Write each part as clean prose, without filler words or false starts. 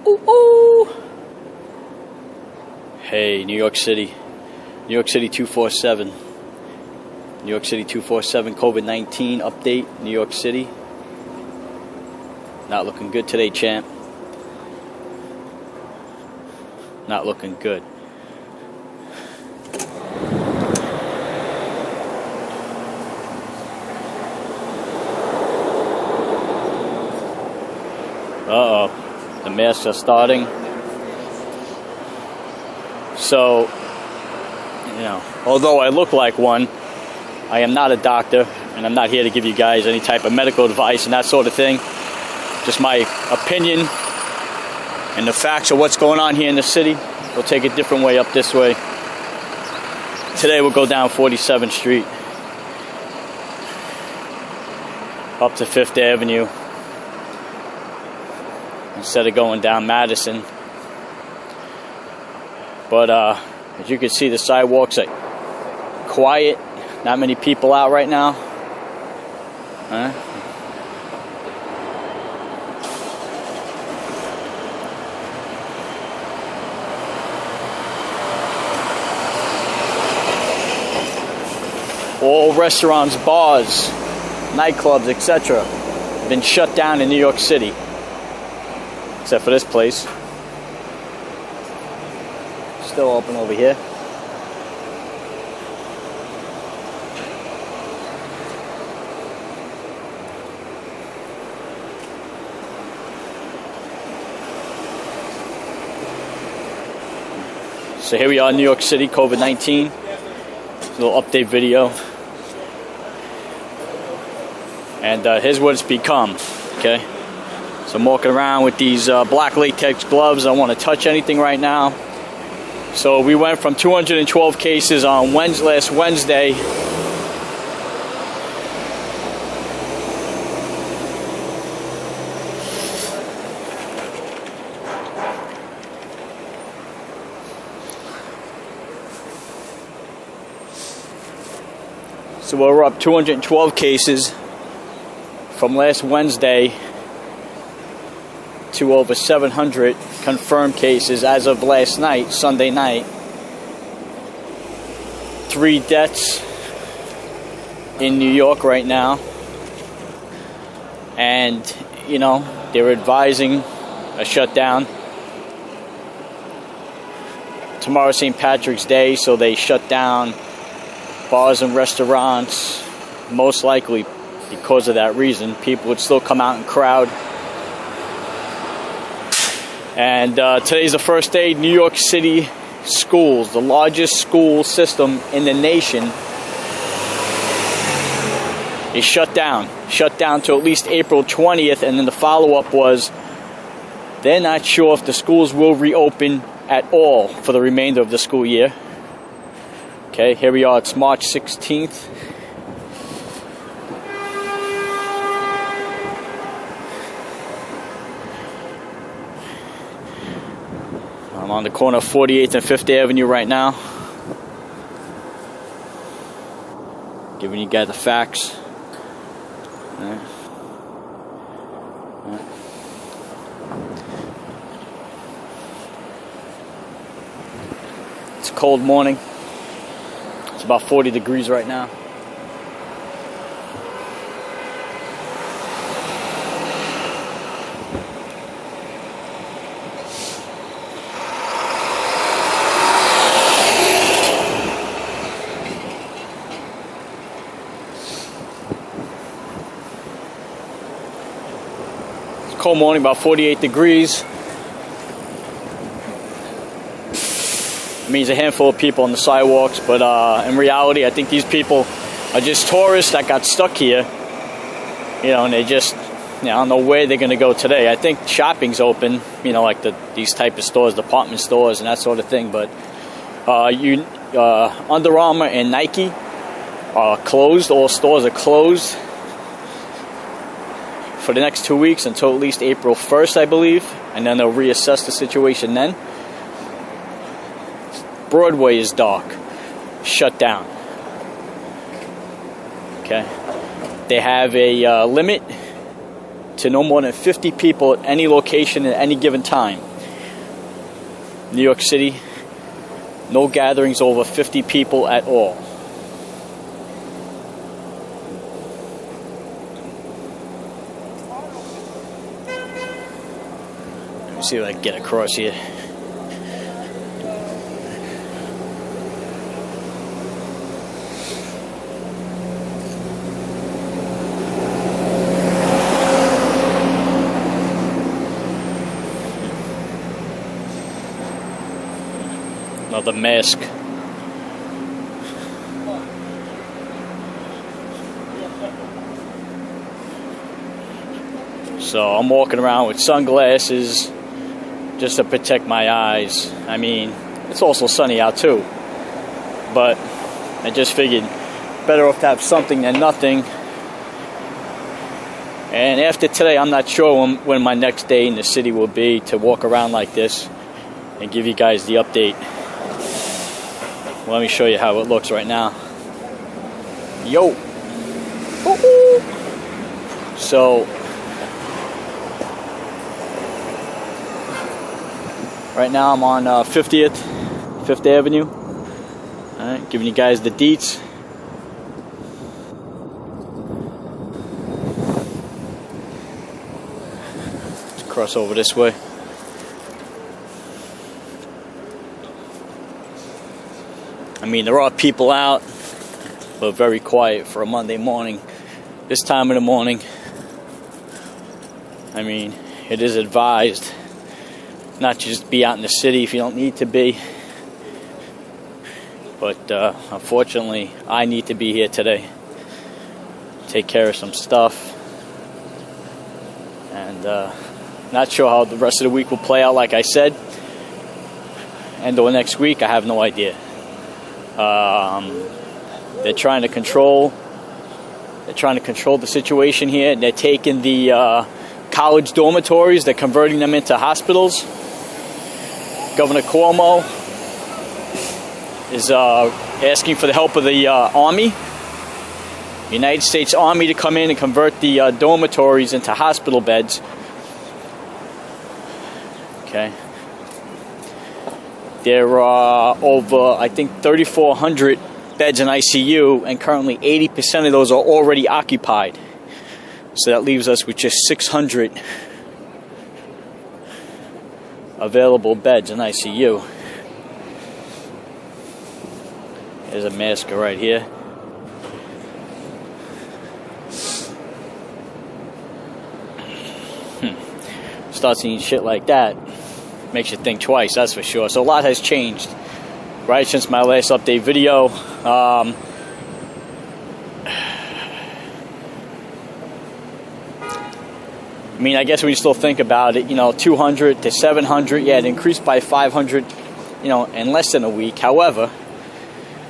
Ooh, ooh. Hey, New York City. New York City 247. New York City 247 COVID-19 update. New York City. Not looking good today, champ. Not looking good. Uh-oh. The masks are starting. So, you know, although I look like one, I am not a doctor, and I'm not here to give you guys any type of medical advice and that sort of thing. Just my opinion and the facts of what's going on here in the city. We'll take a different way up this way. Today we'll go down 47th Street up to 5th Avenue instead of going down Madison. But as you can see, the sidewalks are quiet. Not many people out right now. All restaurants, bars, nightclubs, etc. have been shut down in New York City. Except for this place. Still open over here. So here we are in New York City, COVID-19. Little update video. And here's what it's become, okay? So I'm walking around with these black latex gloves. I don't want to touch anything right now. So we went from 212 cases on last Wednesday So we're up 212 cases from last Wednesday to over 700 confirmed cases as of last night, Sunday night. 3 deaths in New York right now. And, you know, they're advising a shutdown. Tomorrow's St. Patrick's Day, so they shut down bars and restaurants, most likely because of that reason. People would still come out and crowd. And today's the first day New York City schools, the largest school system in the nation, is shut down. Shut down to at least April 20th, and then the follow-up was they're not sure if the schools will reopen at all for the remainder of the school year. Okay, here we are, it's March 16th. I'm on the corner of 48th and 5th Avenue right now. Giving you guys the facts. All right. It's a cold morning. It's about 40 degrees right now. It's a cold morning, about 48 degrees. Means a handful of people on the sidewalks, but in reality I think these people are just tourists that got stuck here, you know, and they just, you know, I don't know where they're going to go today. I think shopping's open, you know, like these type of stores, department stores and that sort of thing, but Under Armour and Nike are closed. All stores are closed for the next 2 weeks until at least April 1st, I believe, and then they'll reassess the situation then. Broadway is dark, shut down. Okay, they have a limit to no more than 50 people at any location at any given time. New York City, no gatherings over 50 people at all. Let me see if I can get across here. Another mask. So I'm walking around with sunglasses just to protect my eyes. I mean, it's also sunny out too, but I just figured better off to have something than nothing. And after today, I'm not sure when my next day in the city will be to walk around like this and give you guys the update. Let me show you how it looks right now. Yo! Woo-hoo. So, right now I'm on 5th Avenue. Alright, giving you guys the deets. Let's cross over this way. I mean, there are people out, but very quiet for a Monday morning. This time of the morning, I mean, it is advised not to just be out in the city if you don't need to be. But unfortunately, I need to be here today. Take care of some stuff. And not sure how the rest of the week will play out, like I said. End of next week, I have no idea. They're trying to control the situation here, and they're taking the college dormitories, they're converting them into hospitals. Governor Cuomo is asking for the help of the Army, United States Army, to come in and convert the dormitories into hospital beds. Okay. There are over, I think, 3,400 beds in ICU, and currently 80% of those are already occupied. So that leaves us with just 600 available beds in ICU. There's a mask right here. Start seeing shit like that, makes you think twice, that's for sure. So a lot has changed, right, since my last update video. I mean, I guess when you still think about it, 200 to 700, yeah, it increased by 500, in less than a week. However,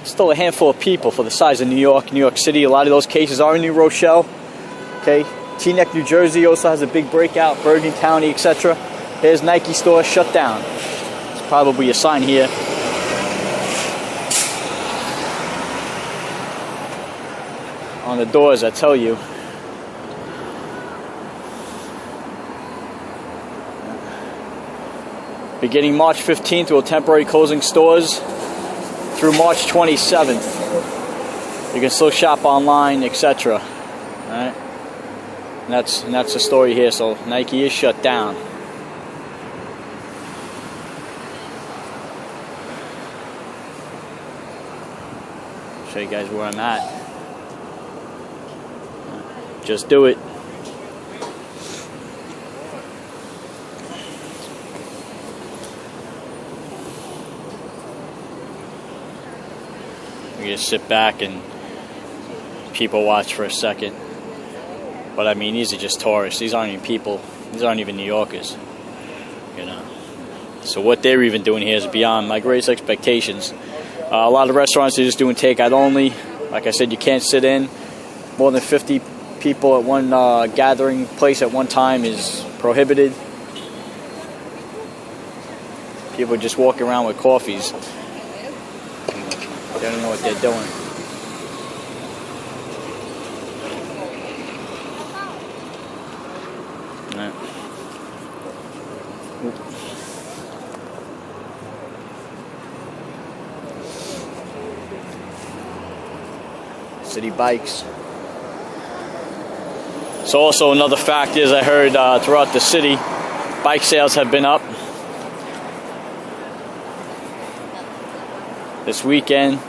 still a handful of people for the size of New York City. A lot of those cases are in New Rochelle, okay? Teaneck, New Jersey also has a big breakout, Bergen County, etc. There's Nike store shut down. It's probably a sign here. On the doors, I tell you. Beginning March 15th, we'll temporary closing stores through March 27th. You can still shop online, etc. All right, and that's the story here. So Nike is shut down. Show you guys where I'm at. Just do it. We just sit back and people watch for a second. But I mean, these are just tourists. These aren't even people. These aren't even New Yorkers. So what they're even doing here is beyond my greatest expectations. A lot of restaurants are just doing takeout only. Like I said, you can't sit in. More than 50 people at one gathering place at one time is prohibited. People just walking around with coffees. They don't know what they're doing. City bikes. So also another fact is I heard throughout the city, bike sales have been up. This weekend,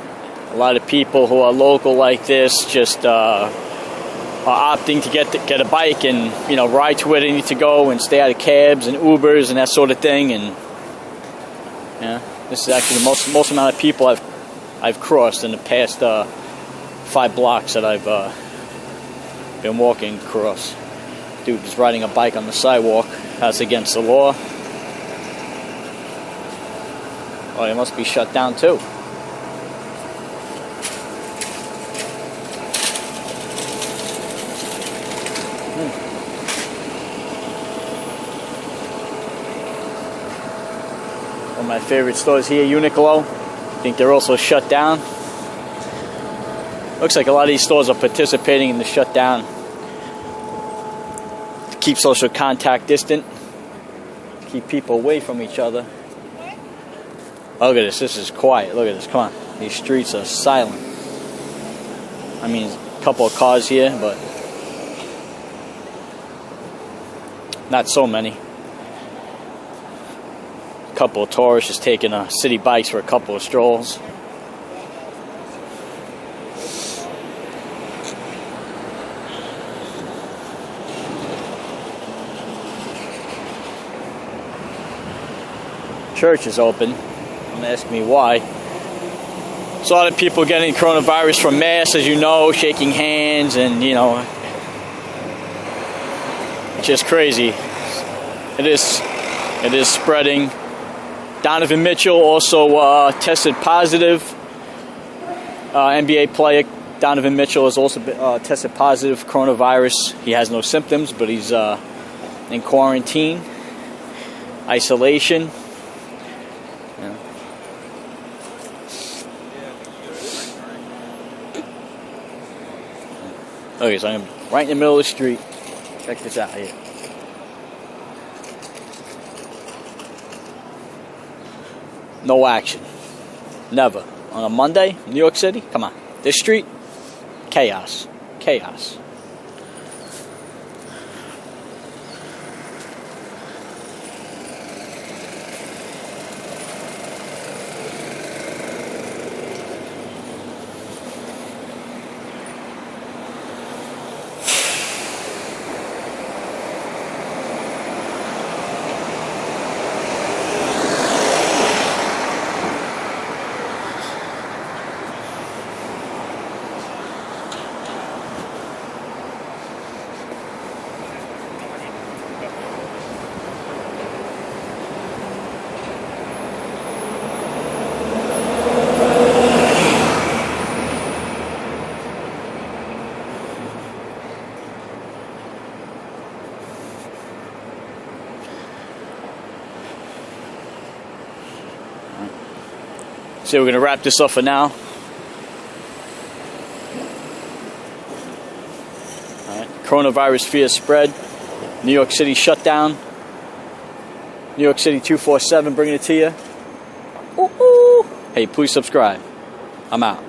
a lot of people who are local like this just are opting to get a bike and, you know, ride to where they need to go and stay out of cabs and Ubers and that sort of thing. And yeah, this is actually the most amount of people I've crossed in the past 5 blocks that I've been walking across. Dude is riding a bike on the sidewalk. That's against the law. Oh, it must be shut down too. One of my favorite stores here, Uniqlo. I think they're also shut down. Looks like a lot of these stores are participating in the shutdown to keep social contact distant, keep people away from each other. Oh, look at this. This is quiet. Look at this. Come on. These streets are silent. I mean, a couple of cars here, but not so many. A couple of tourists just taking city bikes for a couple of strolls. Church is open. Don't ask me why. So a lot of people getting coronavirus from mass, as you know, shaking hands, and you know, it's just crazy. It is spreading. Donovan Mitchell also tested positive. NBA player Donovan Mitchell has also been, tested positive for coronavirus. He has no symptoms, but he's in quarantine, isolation. Yeah. Okay, so I'm right in the middle of the street. Check this out here. No action. Never. On a Monday, New York City? Come on. This street? Chaos. Chaos. So we're going to wrap this up for now. All right. Coronavirus fear spread. New York City shutdown. New York City 247 bringing it to you. Ooh, ooh. Hey, please subscribe. I'm out.